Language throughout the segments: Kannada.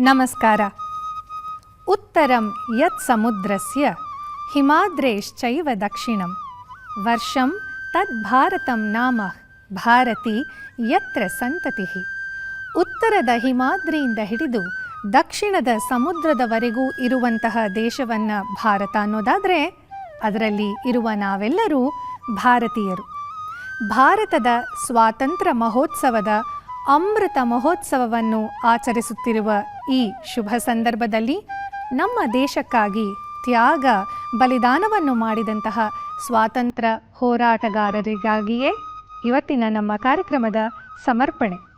ನಮಸ್ಕಾರ. ಉತ್ತರಂ ಯತ್ ಸಮುದ್ರಸ್ಯ ಹಿಮಾದ್ರೇಶ್ಚೈವ ದಕ್ಷಿಣಂ ವರ್ಷಂ ತದ್ ಭಾರತಂ ನಾಮ ಭಾರತಿ ಯತ್ರ ಸಂತತಿಃ. ಉತ್ತರದ ಹಿಮಾದ್ರಿಯಿಂದ ಹಿಡಿದು ದಕ್ಷಿಣದ ಸಮುದ್ರದವರೆಗೂ ಇರುವಂತಹ ದೇಶವನ್ನು ಭಾರತ ಅನ್ನೋದಾದರೆ ಅದರಲ್ಲಿ ಇರುವ ನಾವೆಲ್ಲರೂ ಭಾರತೀಯರು. ಭಾರತದ ಸ್ವಾತಂತ್ರ್ಯ ಮಹೋತ್ಸವದ ಅಮೃತ ಮಹೋತ್ಸವವನ್ನು ಆಚರಿಸುತ್ತಿರುವ ಈ ಶುಭ ಸಂದರ್ಭದಲ್ಲಿ ನಮ್ಮ ದೇಶಕ್ಕಾಗಿ ತ್ಯಾಗ ಬಲಿದಾನವನ್ನು ಮಾಡಿದಂತಹ ಸ್ವಾತಂತ್ರ್ಯ ಹೋರಾಟಗಾರರಿಗಾಗಿಯೇ ಇವತ್ತಿನ ನಮ್ಮ ಕಾರ್ಯಕ್ರಮದ ಸಮರ್ಪಣೆ.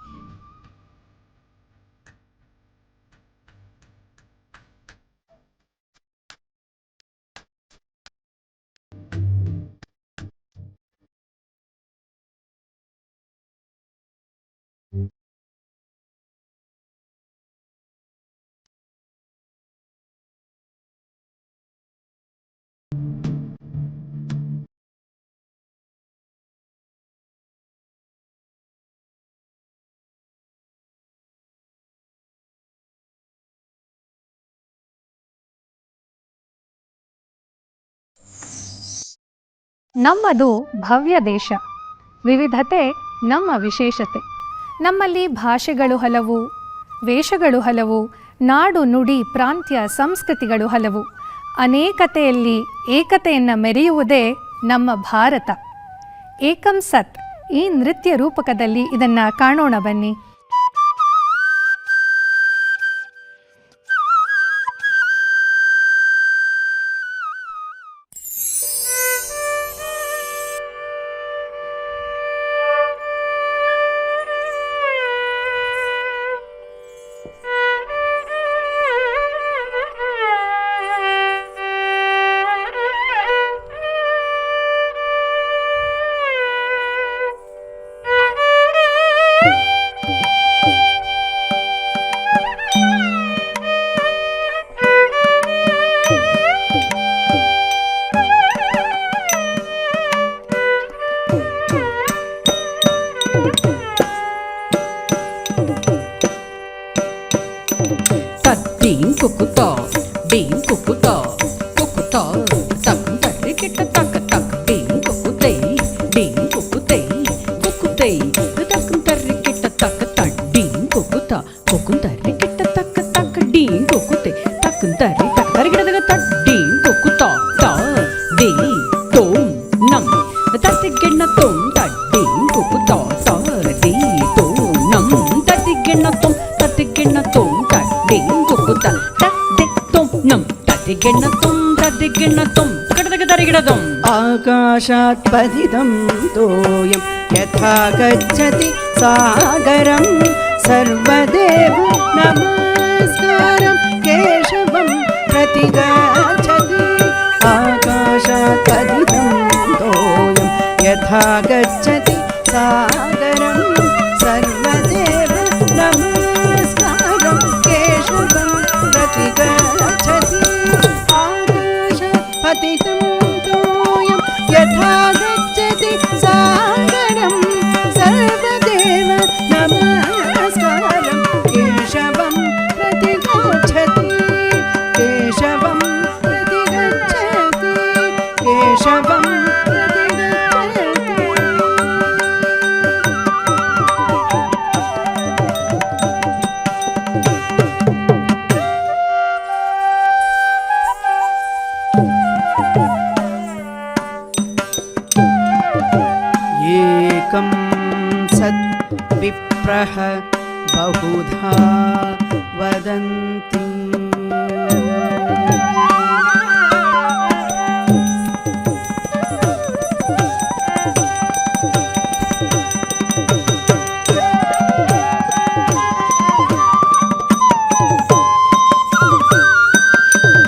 ನಮ್ಮದು ಭವ್ಯ ದೇಶ. ವಿವಿಧತೆ ನಮ್ಮ ವಿಶೇಷತೆ. ನಮ್ಮಲ್ಲಿ ಭಾಷೆಗಳು ಹಲವು, ವೇಷಗಳು ಹಲವು, ನಾಡು ನುಡಿ ಪ್ರಾಂತ್ಯ ಸಂಸ್ಕೃತಿಗಳು ಹಲವು. ಅನೇಕತೆಯಲ್ಲಿ ಏಕತೆಯನ್ನು ಮೆರೆಯುವುದೇ ನಮ್ಮ ಭಾರತ. ಏಕಂ ಸತ್ ಈ ನೃತ್ಯ ರೂಪಕದಲ್ಲಿ ಇದನ್ನು ಕಾಣೋಣ ಬನ್ನಿ. Kukuta, bean kukuta, kukuta, takun tarri kitta tak tak, bean kukutei, kukutei, takun tarri kitta tak tak, bean kukuta, kukun tarri kitta tak tak, bean kukutei, takun tarri kitta tak, bean kukuta, ta, de, tom, nam, tatigenna tom, ta, bean kukuta, ta, de, tom, nam, tatigenna tom, ta, bean kukuta. ಆಕಾಶಾತ್ ಪತಿತಂ ತೋಯಂ ಯಥಾ ಗಚ್ಚತಿ ಸಾಗರಂ ಸರ್ವದೇವ ನಮಸ್ಕಾರಂ ಕೇಶವಂ ಪ್ರತಿ ಗಚ್ಚತಿ. ಆಕಾಶಾತ್ ಪತಿತಂ ತೋಯಂ ಯಥಾ ಗಚ್ಚತಿ ಸಾಗರಂ ಸರ್ವದೇವ ನಮಸ್ಕಾರಂ ಕೇಶವಂ ಪ್ರತಿ ಗಚ್ಚತಿ. ಪತಿತಂ ತೋಯಂ ಯಥಾ ಗಚ್ಚತಿ ಸಾಗರಂ ಸರ್ವದೇವ ನಮಸ್ಕಾರಂ ಕೇಶವಂ ಪ್ರತಿ ಗಚ್ಚತಿ. ಕೇಶವಂ ಪ್ರತಿ ಗಚ್ಚತಿ. ಕೇಶವಂ ಪ್ರತಿ ಗಚ್ಚತಿ. ಏಕಂ ಸತ್ ವಿಪ್ರಃ ಬಹುಧಾ ವದಂತಿ.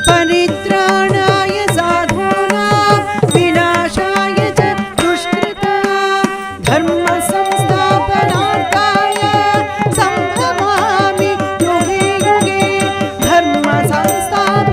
ಪರಿತ್ರಾಣಾಯ ಸಾಧೂನಾಂ ವಿನಾಶಾಯ ಚ ದುಷ್ಕೃತಾಂ ಧರ್ಮ ಸಂಸ್ಥಾಪನಾರ್ಥಾಯ ಸಂಭವಾಮಿ ಯುಗೆ ಯುಗೆ. ಧರ್ಮ ಸಂಸ್ಥಾಪನಾರ್ಥಾಯ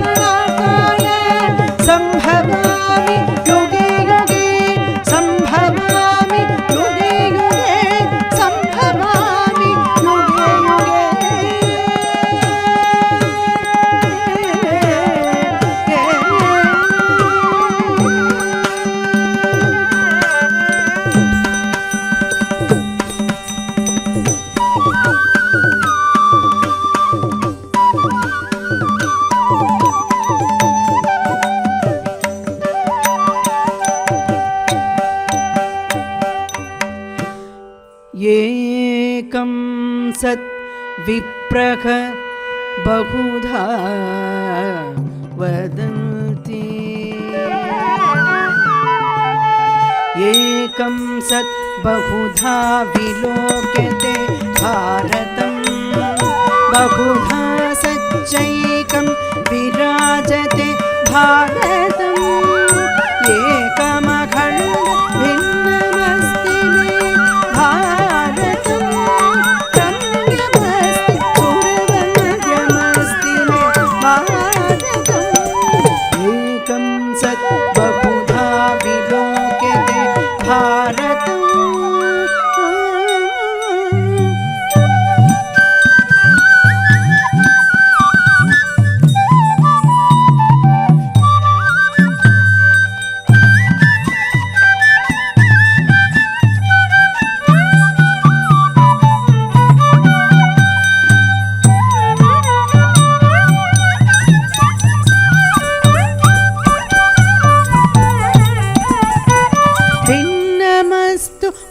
ಏಕಂ ಸತ್ ವಿಪ್ರಃ ಬಹುಧಾ ವದಂತಿ ಏಕಂ ಸತ್ ಬಹುಧಾ ವಿಲೋಕ್ಯತೆ ಭಾರತಂ ಬಹುಧಾ ಸಚ್ಚೈಕಂ ವಿರಾಜತೆ ಭಾರತಂ ಏಕಮಖಂಡ ಭಿನ್ನಮಸ್ತಿ ಮೇ ಭಾರತಂ ರಮ್ಯಮಸ್ತಿ ಸುರವರ್ಯಮಸ್ತಿ ಮೇ ಭಾರತಂ ಏಕಂ ಸತ್ ಬಹುಧಾ ವಿಲೋಕ್ಯತೆ ಭಾರತಂ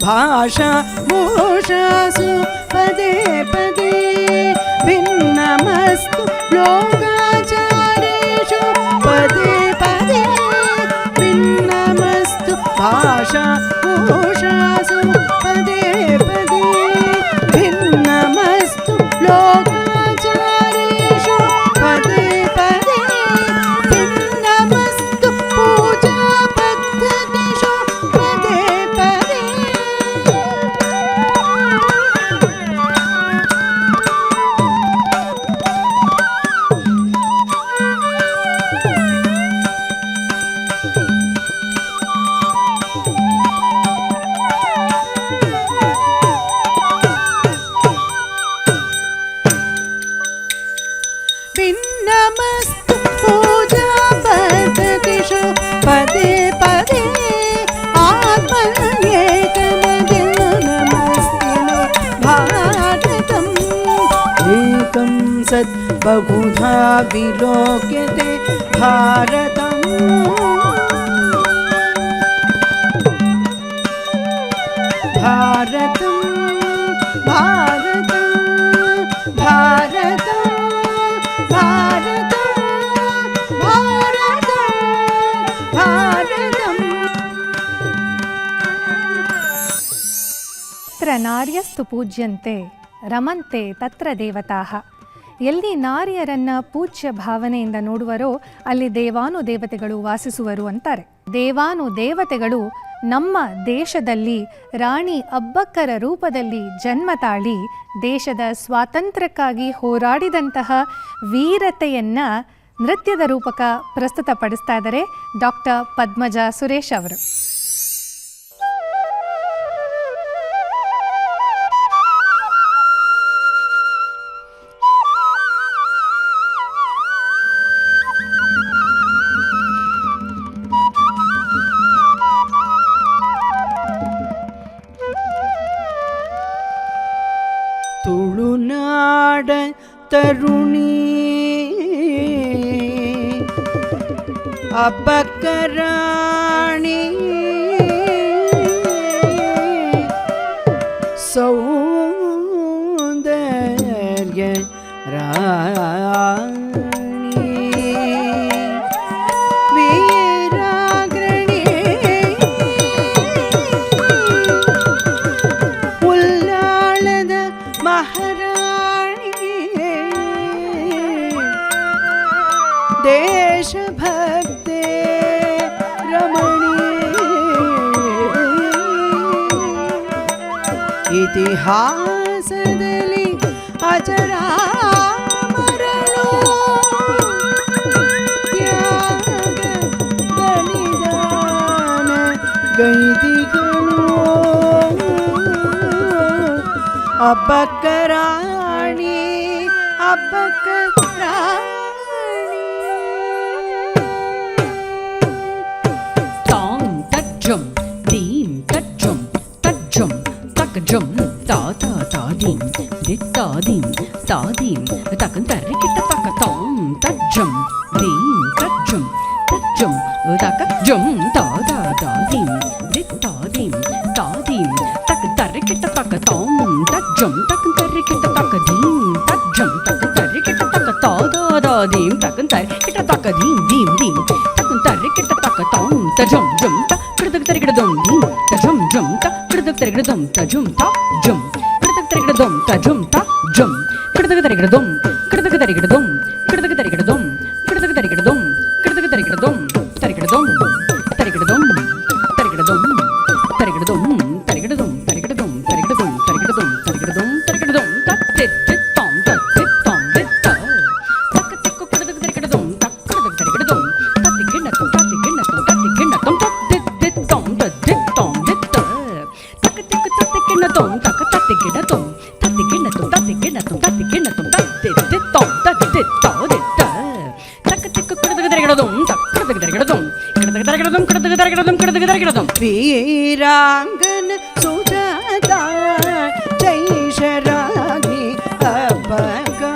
ಭಾಷಾ ಭೂಷಾಸು ಪದೇ ಪದೇ ಭಿನ್ನಮಸ್ತು ಲೋಕಾಚಾರೇಷು ಪದೇ ಪದೇ ಭಿನ್ನಮಸ್ತು ಭಾಷಾ ಭೂಷಾಸು ಪದೇ ಪದೇ ಭಿನ್ನಮಸ್ತು ಲೋಕಾಚಾರೇಷು ಪದೇ ಪದೇ ಭಿನ್ನಮಸ್ತು ಪೂಜಾ ಪದ್ಧತಿಷು ಪದೇ ಪದೇ ಭಿನ್ನಮಸ್ತು ಪೂಜಾ ಪದ್ಧತಿಷು ಪದೇ ಪದೇ ಆತ್ಮನ್ಯೇಕಮಭಿನ್ನಮಸ್ತಿ ಭಾರತಂ ಏಕಂ ಸತ್ ಬಹುಧಾ ವಿಲೋಕ್ಯತೆ ಭಾರತಂ ಭಾರತಂ ಭಾರತಂ ಭಾರತಂ ಭಾರತಂ ಭಾರತಂ ಭಾರತಂ ಯತ್ರ ನಾರ್ಯಸ್ತು ಪೂಜ್ಯಂತೆ ರಮಂತೆ ತತ್ರ ದೇವತಾಃ. ಎಲ್ಲಿ ನಾರಿಯರನ್ನ ಪೂಜ್ಯ ಭಾವನೆಯಿಂದ ನೋಡುವರೋ ಅಲ್ಲಿ ದೇವಾನುದೇವತೆಗಳು ವಾಸಿಸುವರು ಅಂತಾರೆ. ದೇವಾನುದೇವತೆಗಳು ನಮ್ಮ ದೇಶದಲ್ಲಿ ರಾಣಿ ಅಬ್ಬಕ್ಕರ ರೂಪದಲ್ಲಿ ಜನ್ಮ ತಾಳಿ ದೇಶದ ಸ್ವಾತಂತ್ರ್ಯಕ್ಕಾಗಿ ಹೋರಾಡಿದಂತಹ ವೀರತೆಯನ್ನ ನೃತ್ಯದ ರೂಪಕ ಪ್ರಸ್ತುತಪಡಿಸ್ತಾ ಇದ್ದಾರೆ ಡಾಕ್ಟರ್ ಪದ್ಮಜಾ ಸುರೇಶ್ ಅವರು. ತುಳುನಾಡ ತರುಣಿ ಅಬ್ಬಕ್ಕರಾಣಿ ಸೌಂದರ್ಯ ರಾಣಿ ವೀರಾಗ್ರಣಿ ಉಲ್ಲಾಳದ ಮಹಾರಾಣಿ ದೇಶಭಕ್ತೆ ರಮಣಿ ಇತಿಹಾಸದಲ್ಲಿ ಅಜರಾಮರಳು ತ್ಯಾಗ ಬಲಿದಾನ ಗೈದಿಗಳು ಅಬ್ಬಕ್ಕರಾಣಿ ಅಬ್ಬಕ್ಕರಾಣಿ ತಾಂ ತಜ್ಜಂ ದೀಂ ತಜ್ಜಂ ತಜ್ಜಂ ತಕಜಂ ತಾತಾ ತಾದೀಂ ದಿತ್ತಾದೀಂ ತಾದೀಂ ತಕಂತರ್ರಿಕಿಟ್ಟ ತಕ ತಾಂ ತಜ್ಜಂ ದೀಂ ತಜ್ಜಂ ತಜ್ಜಂ ತಕಜಂ ತಾತಾ ತಾದೀಂ ದಿತ್ತಾದೀಂ ತಾದೀಂ ತಕಂತರ್ರಿಕಿಟ್ಟ ತಕ ತಕ ತಾಂ ತಜ್ಜಂ ತಕಂ ತರಿ ಕಿಟ ತಕ ದೀಂ ತಜ್ಜಂ ತಕ ತರಿ ಕಿಟ ತಕ ತಾ ದಾ ದಾ ದೀಂ ತಕಂ ತರಿ ಕಿಟ ತಕ ದೀಂ ದೀಂ ದೀಂ ತಕಂ ತರಿ ಕಿಟ ತಕ ತಾಂ ತಜಂ ಜಂ ತ ಕೃತಕ ತರಿ ಕಿಟ ದಂ ದೀಂ ತಜಂ ಜಂ ತ ಕೃತಕ ತರಿ ಕಿಟ ದಂ ತಜಂ ತ ಜಂ ಕೃತಕ ತರಿ ಕಿಟ ದಂ ತಜಂ ತ ಜಂ ಕೃತಕ ತರಿ ಕಿಟ ದಂ ಕೃತಕ ತರಿ ಕಿಟ ದಂ ಕೃತಕ ತರಿ ಕಿಟ ದಂ ಕೃತಕ ತರಿ ಕಿಟ ದಂ ಕೃತಕ ತರಿ ಕಿಟ ದಂ ತರಿ ಕಿಟ ದಂ ತರಿ ಕಿಟ ದಂ ತರಿ ಕಿಟ ದಂ ತರಿ ಕಿಟ ದಂ ತರಿ ಕಿಟ ದಂ ತರಿ ಕಿಟ ದಂ ತರಿ ಕಿಟ ದಂ ತರಿ ಕಿಟ ದಂ ತರಿ ಕಿಟ ದಂ ತರಿ ಕಿಟ ದಂ ತತ್ತಿತ್ ತಾಂ ತತ್ತಿತ್ ತಾಂ ದಿತ್ತ ತಕ್ಕ ತಕ್ಕ ಕೃತಕ ತರಿ ಕಿಟ ದಂ ತಕ್ಕ ಕೃತಕ ತರಿ ಕಿಟ ದಂ ತತ್ತಿ ಕಿಣ್ಣ ತಂ ತತ್ತಿ ಕಿಣ್ಣ ತಂ ತತ್ತಿ ಕಿಣ್ಣ ತಂ ತತ್ತಿತ್ ತಾಂ ತತ್ತಿತ್ ತಾಂ ದಿತ್ತ ತಕ್ಕ ತಕ್ಕ ತತ್ತಿ ಕಿಣ್ಣ ತಂ ತಕ್ಕ ತತ್ತಿ ಕಿಣ್ಣ ತಂ ತತ್ತಿ ಕಿಣ್ಣ ತಂ ತತ್ತಿ ಕಿಣ್ಣ ತಂ ತತ್ತಿ ಕಿಣ್ಣ ತಂ ತತ್ತಿತ್ ತಾಂ ತತ್ತಿತ್ ತಾಂ ದಿತ್ತ ತಕ್ಕ ತಕ್ಕ ಕೃತಕ ತರಿ ಕಿಟ ದಂ ತಕ್ಕ ಕೃತಕ ತರಿ ಕಿಟ ದಂ ಕೃತಕ ತರಿ ಕಿಟ ದಂ ಕೃತಕ ತರಿ ಕಿಟ ದಂ ಕೃತಕ ತರಿ ಕಿಟ ದಂ वीरांगन सुजाता जैशराग्नि अपगा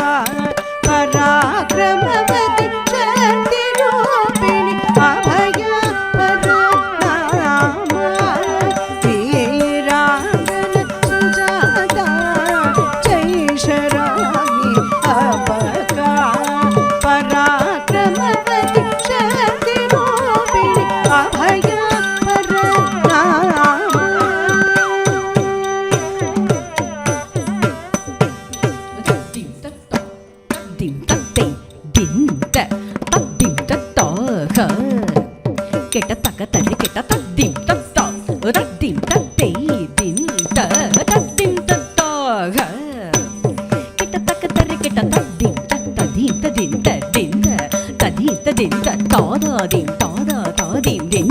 पराक्रमवति शक्ति रूपिणी अभय परनामा वीरांगन सुजाता जैशराग्नि अपगा पराक्रमवति शक्ति रूपिणी अभय ಕೆಟ್ಟ ತಕ್ಕ ತಲ್ಲಿ ಕೆಟ್ಟ ತದ್ದಿಂ ತತ್ತ ತದ್ದಿಂ ತತ್ತೈ ದಿಂ ತ ತದ್ದಿಂ ತತ್ತ ಕೆಟ್ಟ ತಕ್ಕ ತರ್ರಿ ಕೆಟ್ಟ ತದ್ದಿಂ ತತ್ತ ದಿಂ ತದಿಂ ತದ್ದಿಂ ತದಿಂ ತದಿಂ ತಾದಾದಿಂ ತಾದಾ ತಾದಿಂ ದಿಂ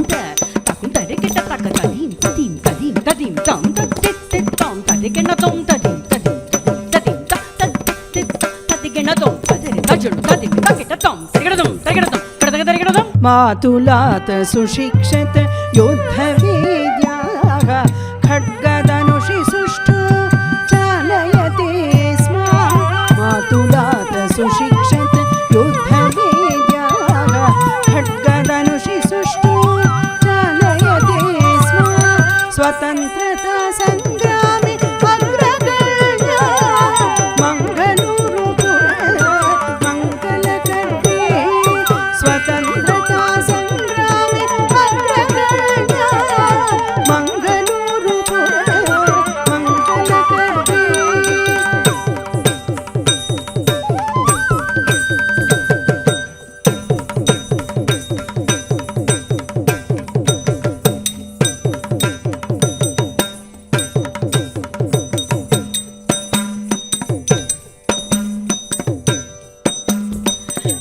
ತಕ್ಕಂ ತರ್ರಿ ಕೆಟ್ಟ ತಕ್ಕ ತದಿಂ ತದಿಂ ತದಿಂ ತದಿಂ ತಾಂ ತತ್ತಿತ್ ತಾಂ ತದಿ ಕೆಣ್ಣ ತೋಂ ತದಿಂ ತದಿಂ ತದಿಂ ತತ್ತಿತ್ ತದಿ ಕೆಣ್ಣ ತೋಂ ತದಿ ತಜುಳು ತದಿಂ ತಕೆಟ್ಟ ತಾಂ ತರಿಗಡದಂ ತರಿಗಡದಂ ಕಡದಗ ತರಿಗಡದಂ मातुलात सुशिक्षत युद्धवेद्याः खड्गधनुषि सुष्ठु चालयते स्म मातुलात सुशिक्षत युद्धवेद्याः खड्गधनुषि सुष्ठु चालयते स्म स्वतन्त्रता संग्रामे अग्रगण्या मंगलूरुपुर मंगलकर्ते स्वतन्त्रता संग्रामे अग्रगण्या मंगलूरुपुर मंगलकर्ते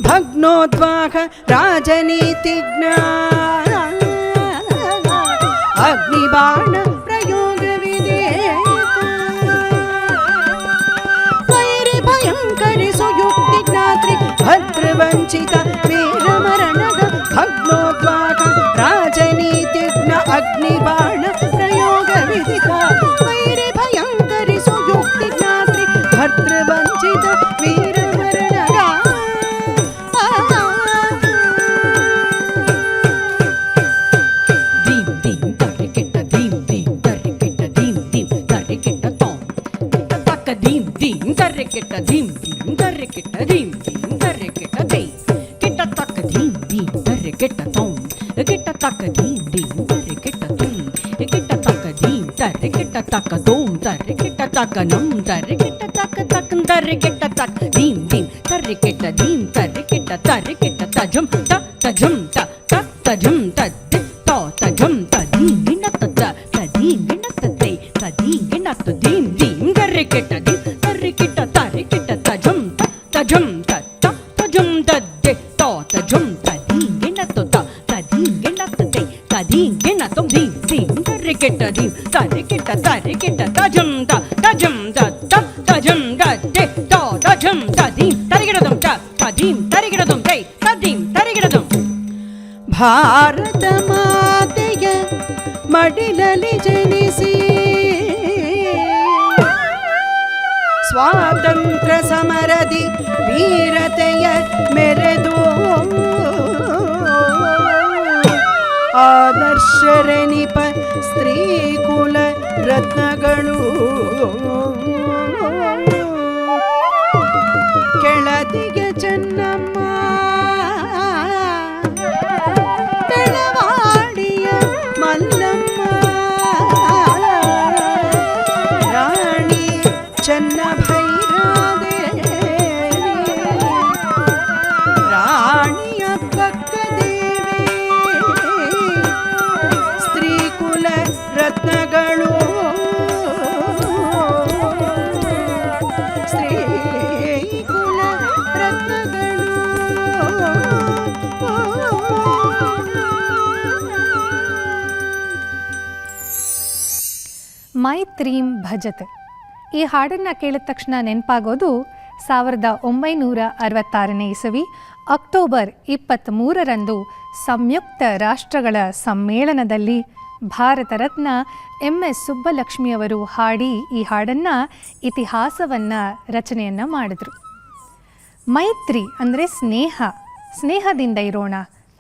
भग्नोद्वाह राजनीतिज्ञा अग्निबाण प्रयोग विधेयता वैरि भयंकरि सुयुक्ति ज्ञात्री भद्रवंचिता वीरमरणग भग्नोद्वाह राजनीतिज्ञ अग्निबाण प्रयोग विधिता वैरि भयंकरि सुयुक्ति ज्ञात्री भद्रवंचिता वीरमरणग ತರ್ರಿ ಕೆಟ್ಟ ಧೀಂ ಧೀಂ ತರ್ರಿ ಕೆಟ್ಟ ಧೀಂ ಧೀಂ ತರ್ರಿ ಕೆಟ್ಟ ದೈ ಕೆಟ್ಟ ತಕ್ಕ ಧೀಂ ಧೀಂ ತರ್ರಿ ಕೆಟ್ಟ ತೋಂ ಕೆಟ್ಟ ತಕ್ಕ ಧೀಂ ಧೀಂ ತರ್ರಿ ಕೆಟ್ಟ ದೈ ಕೆಟ್ಟ ತಕ್ಕ ಧೀಂ ತರ್ರಿ ಕೆಟ್ಟ ತಕ್ಕ ತೋಂ ತರ್ರಿ ಕೆಟ್ಟ ತಕ್ಕ ನಂ ತರ್ರಿ ಕೆಟ್ಟ ತಕ್ಕ ತಕ್ಕ ತರ್ರಿ ಕೆಟ್ಟ ತಕ್ಕ ಧೀಂ ಧೀಂ ತರ್ರಿ ಕೆಟ್ಟ ಧೀಂ ತರ್ರಿ ಕೆಟ್ಟ ತರ್ರಿ ಕೆಟ್ಟ ತಜಂ ತ ತಜಂ ತ ತ ತಜಂ ತದ್ದಿ ತ ತಜಂ ತದೀಂ ಗಿಣತ ತ ತದೀಂ ಗಿಣತ ತೈ ತದೀಂ ಗಿಣತ ಧೀಂ ಧೀಂ ತರ್ರಿ ಕೆಟ್ಟ ಧೀಂ ಕೆಟ್ಟ ತಾರಿ ಕೆಟ್ಟ ತಜಂ ತಜಂ ತತ್ತ ತಜಂ ತದ್ದೆ ತ ತಜಂ ತದಿ ಗೆಣತ್ತು ತ ತದಿ ಗೆಣತ್ತು ತೈ ತದಿ ಗೆಣತ್ತು ಧೀಂ ಧೀಂ ತರ್ರಿ ಕೆಟ್ಟ ಧೀಂ ತಾರಿ ಕೆಟ್ಟ ತಜಂ ತ ತಜಂ ತತ್ತ ತಜಂ ತದ್ದೆ ತ ತಜಂ ತದಿ ತರಿಗಿಡದಂ ತ ತದೀಂ ತರಿಗಿಡದಂ ತೈ ತದೀಂ ತರಿಗಿಡದಂ ಭಾರತ ಮಾತೆಯ ಮಡಿಲಲ್ಲಿ ಜನಿಸಿ ಸ್ವಾತಂತ್ರ್ಯ ಸಮರದಿ ವೀರತೆಯ ಮೆರೆದು ಆದರ್ಶರೆನಿಪ ಸ್ತ್ರೀ ಕುಲ ರತ್ನಗಳು ಕೆಳದಿಗೆ ಚೆನ್ನಮ್ಮ ಬೆಳವಾಡಿಯ ಮಲ್ಲಮ್ಮ ರಾಣಿ ಚೆನ್ನಭೈರಾದೇವಿ ರಾಣಿಯ ಪಕ್ಕದೇವಿ ಸ್ತ್ರೀಕುಲ ರತ್ನಗಳು ಸ್ತ್ರೀಕುಲ ರತ್ನಗಳು ಮೈತ್ರೀಂ ಭಜತೆ. ಈ ಹಾಡನ್ನು ಕೇಳಿದ ತಕ್ಷಣ ನೆನಪಾಗೋದು 1966ನೇ ಇಸವಿ ಅಕ್ಟೋಬರ್ 23ರಂದು ಸಂಯುಕ್ತ ರಾಷ್ಟ್ರಗಳ ಸಮ್ಮೇಳನದಲ್ಲಿ ಭಾರತ ರತ್ನ MS ಸುಬ್ಬಲಕ್ಷ್ಮಿಯವರು ಹಾಡಿ ಈ ಹಾಡನ್ನು ಇತಿಹಾಸವನ್ನು ರಚನೆಯನ್ನು ಮಾಡಿದರು. ಮೈತ್ರಿ ಅಂದರೆ ಸ್ನೇಹ, ಸ್ನೇಹದಿಂದ ಇರೋಣ,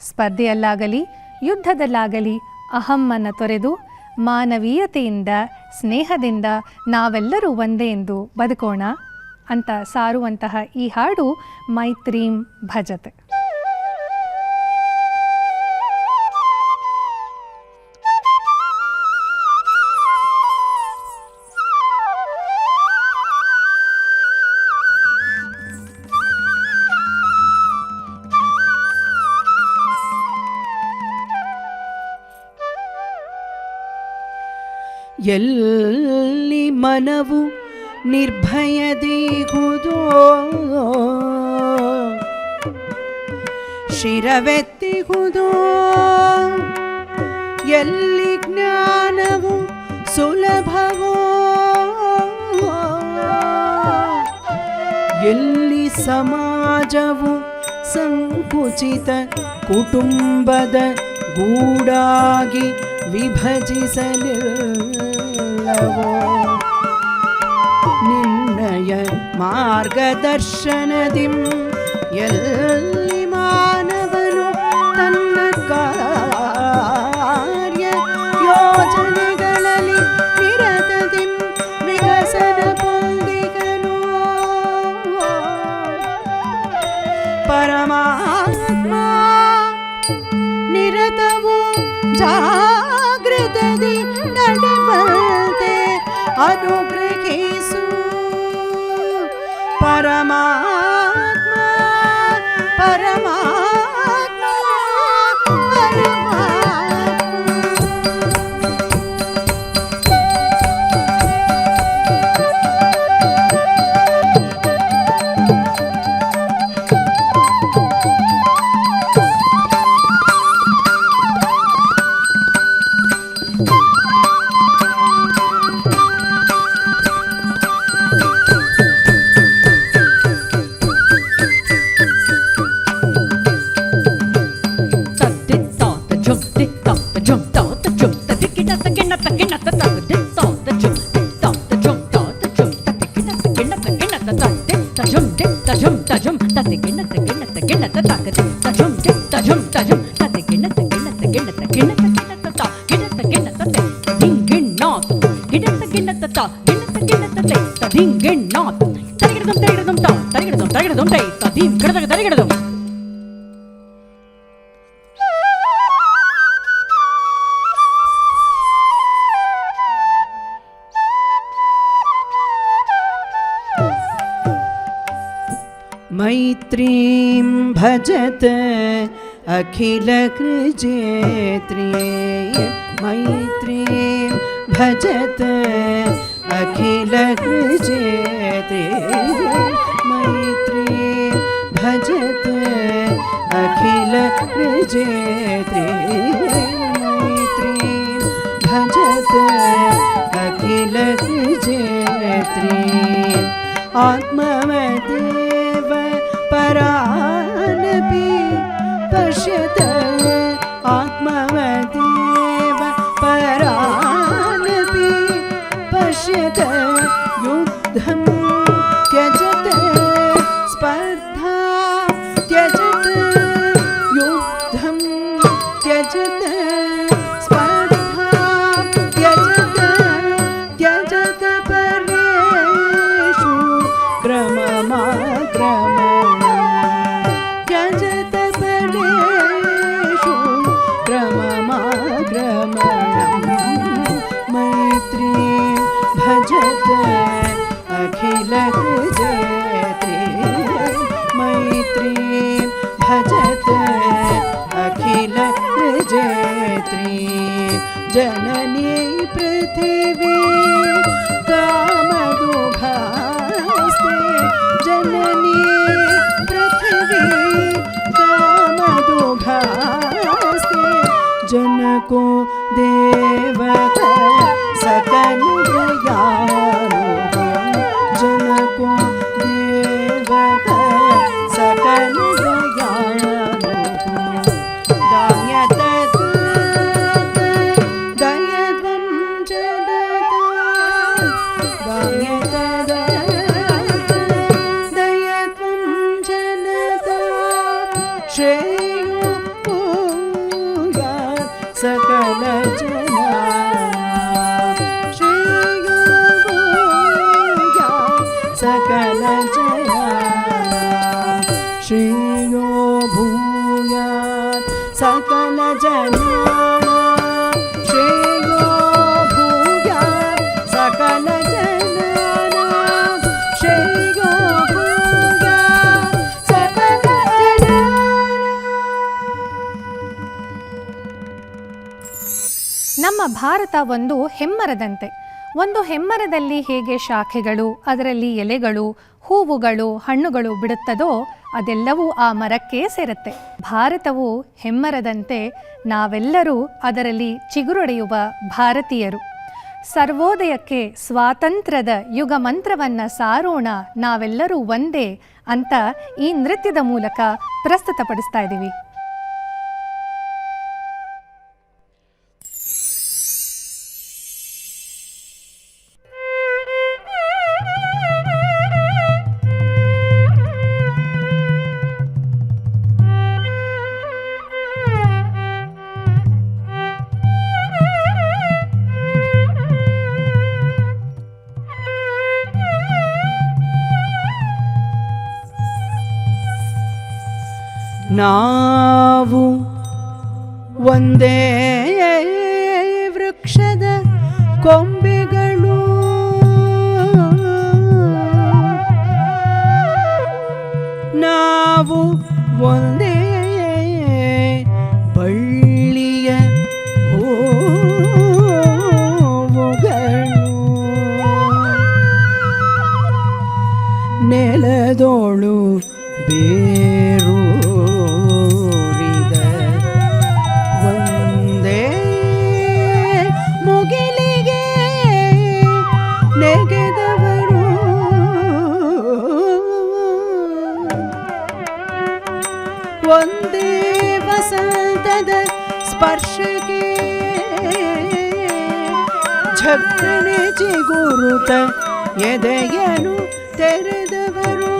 ಸ್ಪರ್ಧೆಯಲ್ಲಾಗಲಿ ಯುದ್ಧದಲ್ಲಾಗಲಿ ಅಹಮ್ಮನ್ನು ತೊರೆದು ಮಾನವೀಯತೆಯಿಂದ ಸ್ನೇಹದಿಂದ ನಾವೆಲ್ಲರೂ ಒಂದೇ ಎಂದು ಬದುಕೋಣ ಅಂತ ಸಾರುವಂತಹ ಈ ಹಾಡು ಮೈತ್ರೀಂ ಭಜತೆ. ಎಲ್ಲಿ ಮನವು ನಿರ್ಭಯದಿಗುವುದೋ ಶಿರವೆತ್ತಿಗುವುದೋ ಎಲ್ಲಿ ಜ್ಞಾನವು ಸುಲಭವೋ ಎಲ್ಲಿ ಸಮಾಜವು ಸಂಕುಚಿತ ಕುಟುಂಬದ ಗೂಡಾಗಿ ವಿಭಜಿಸಲಿಲ್ಲವೋ ನಿನ್ನಯ ಮಾರ್ಗದರ್ಶನದಿ ಎಲ್ಲಿ ಮಾನವನು ತನ್ನ ಕಾರ್ಯ ಯೋಜನೆಗಳಲ್ಲಿ ನಿರತದಿ ವಿಕಸನ ಹೊಂದಿಗನು ಪರಮಾತ್ಮ ನಿರತವು ಜಾಗೃತದಿ ನಡೆವಂತೆ ಅನುಗ್ರಹಿಸು ಪರಮಾತ್ಮ ಪರಮಾತ್ಮ ಪರಮಾತ್ಮ. मैत्रीं भजत अखिलकृजेत्र्ये मैत्रीं भजत अखिलकृजेत्र्ये मैत्रीं भजत अखिलकृजेत्र्ये मैत्रीं भजत अखिलकृजेत्र्ये आत्मवदेव परानपि पश्यत आत्मवदेव परानपि पश्यत युद्धं त्यजत स्पर्धा त्यजत युद्धं त्यजत स्पर्धा त्यजत भजते अखिल विजेत्री मैत्रीं भजते अखिल विजेत्री जननी पृथिवी कामदुघास्ते जननी पृथिवी कामदुघास्ते जनको देवक सकल दयालु जनको देवक सकल दयालु दाम्यत दयत्वं जगता दाम्यत दयत्वं जनता श्रेयो भूयात् सकल जना श्रेयो भूयात् सकल जना श्रेयो भूयात् सकल जना श्रेयो भूयात् सकल जना श्रेयो भूयात् सकल जना. ನಮ್ಮ ಭಾರತ ಒಂದು ಹೆಮ್ಮರದಂತೆ. ಒಂದು ಹೆಮ್ಮರದಲ್ಲಿ ಹೇಗೆ ಶಾಖೆಗಳು, ಅದರಲ್ಲಿ ಎಲೆಗಳು, ಹೂವುಗಳು, ಹಣ್ಣುಗಳು ಬಿಡುತ್ತದೋ ಅದೆಲ್ಲವೂ ಆ ಮರಕ್ಕೆ ಸೇರುತ್ತೆ. ಭಾರತವು ಹೆಮ್ಮರದಂತೆ ನಾವೆಲ್ಲರೂ ಅದರಲ್ಲಿ ಚಿಗುರೊಡೆಯುವ ಭಾರತೀಯರು. ಸರ್ವೋದಯಕ್ಕೆ ಸ್ವಾತಂತ್ರ್ಯದ ಯುಗ ಮಂತ್ರವನ್ನು ಸಾರೋಣ ನಾವೆಲ್ಲರೂ ಒಂದೇ ಅಂತ ಈ ನೃತ್ಯದ ಮೂಲಕ ಪ್ರಸ್ತುತಪಡಿಸ್ತಾ ಇದ್ದೀವಿ. ನಾವು ಒಂದೇ ವೃಕ್ಷದ ಕೊಂಬೆಗಳು ನಾವು ಒಂದೇ ಬಳ್ಳಿಯ ಹೂವುಗಳು ನೆಲದೋಳು ಬೇರು ಒಂದೇ ಮುಗಿಲಿಗೆ ನೆಗೆದವರು ಒಂದೇ ವಸಂತದ ಸ್ಪರ್ಶಕ್ಕೆ ಝಕ್ಕನೆ ಚಿಗುರುತ ಎದೆಯನು ತೆರೆದವರು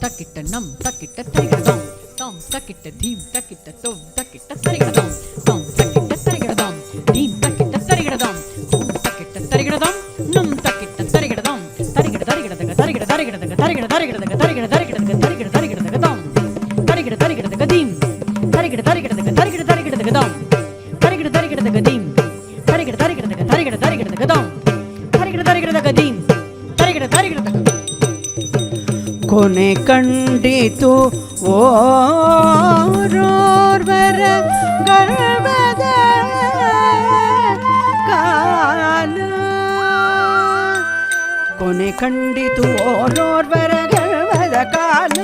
ತಕ್ಕಿಟ್ಟ ನಂ ತಕ್ಕಿಟ್ಟ ತರಿಗಡದಂ ತಂ ತಕ್ಕಿಟ್ಟ ಧೀಂ ತಕ್ಕಿಟ್ಟ ತೋಂ ತಕ್ಕಿಟ್ಟ ತರಿಗಡದಂ ತಂ ತಕ್ಕಿಟ್ಟ ತರಿಗಡದಂ ಧೀಂ ತಕ್ಕಿಟ್ಟ ತರಿಗಡದಂ ತೋಂ ತಕ್ಕಿಟ್ಟ ತರಿಗಡದಂ ನಂ ತಕ್ಕಿಟ್ಟ ತರಿಗಡದಂ ತರಿಗಡ ತರಿಗಡದಗ ತರಿಗಡ ತರಿಗಡದಗ ತರಿಗಡ ತರಿಗಡದಗ ತರಿಗಡ ತರಿಗಡದಗ ತರಿಗಡ ತರಿಗಡದಗ ದಂ ತರಿಗಡ ತರಿಗಡದಗ ಧೀಂ ತರಿಗಡ ತರಿಗಡದಗ ತರಿಗಡ ತರಿಗಡದಗ ದಂ ತರಿಗಡ ತರಿಗಡದಗ ಧೀಂ ತರಿಗಡ ತರಿಗಡದಗ ತರಿಗಡ ತರಿಗಡದಗ ದಂ ತರಿಗಡ ತರಿಗಡದಗ ಧೀಂ ತರಿಗಡ ತರಿಗಡದಗ ಕೊನೆ ಕಂಡಿತು ಓರೋರ್ವರ ಗರ್ಭದ ಕಾಲ ಕೊನೆ ಕಂಡಿತು ಓರೋರ್ವರ ಗರ್ವದ ಕಾಲ,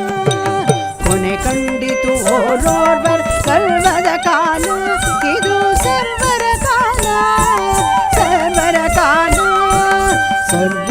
ಕೊನೆ ಕಂಡಿತು ಓರೋರ್ವರ ಗರ್ವದ ಕಾಲ, ಇದು ಸರ್ವರ ಕಾಲ, ಸರ್ವರ ಕಾಲ, ಸರ್ವ